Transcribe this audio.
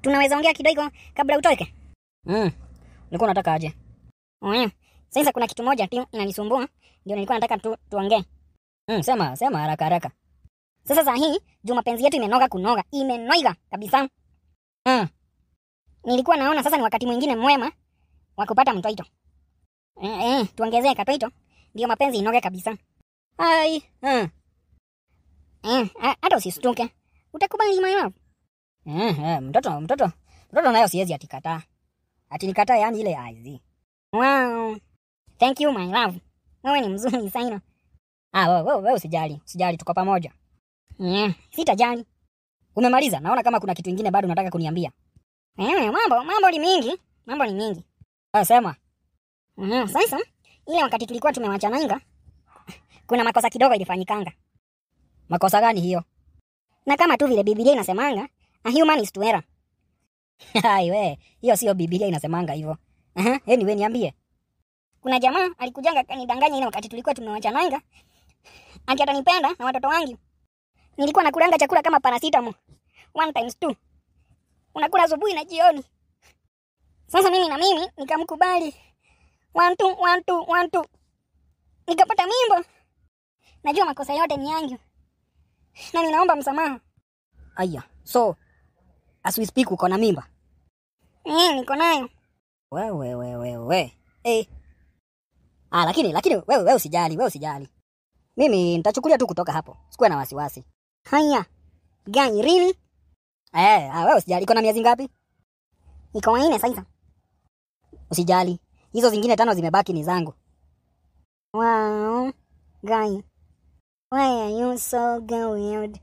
Tunaweza ongea kidogo kabla utoke? Ulikuwa unataka aje? Sasa kuna kitu moja tu inanisumbua, ndio nilikuwa nataka tuongee. Sema haraka. Sasa saa hii mapenzi yetu imenoga kunoga, imenoiga kabisa. Nilikuwa naona sasa ni wakati mwingine mwema wa kupata mtoito. Tuongezee katoito ndio mapenzi inoge kabisa. Ai. Hata usistuke. Utakubali my love? Mtoto nayo siwezi atikataa. Ati nikataa yani ile aizi. Wow. Thank you my love. Wewe ni mzuri sana. Wewe usijali tuko pamoja. Sitajali. Umemaliza? Naona kama kuna kitu kingine bado unataka kuniambia. Mambo ni mingi. Sema. Sasa ile wakati tulikuwa tumewachananga, kuna makosa kidogo ilifanyikanga. Makosa gani hiyo? Na kama tu vile Biblia inasemanga, a human is to err. Hai we, hiyo sio Biblia inasemanga hivyo. Anyway niambie. Kuna jamaa alikujanga kanidanganya ile wakati tulikuwa tumewachananga. Ati atanipenda na watoto wangu. Nilikuwa nakulanga chakula kama paracetamol 1x2. Unakula asubuhi na jioni. Sasa mimi nikamkubali. 1 2. Nikapata mimba. Najua makosa yote ni yangu. Na ninaomba msamaha. Aya, so as we speak uko na mimba? Niko nayo. Wewe. Lakini wewe usijali. Mimi nitachukulia tu kutoka hapo. Sikuwa na wasiwasi. Haya. Gani really? Wewe usijali. Iko na miezi ngapi? Iko 4 sasa. Usijali. Hizo zingine 5 zimebaki ni zangu. Wow. Guy. Why are you so weird?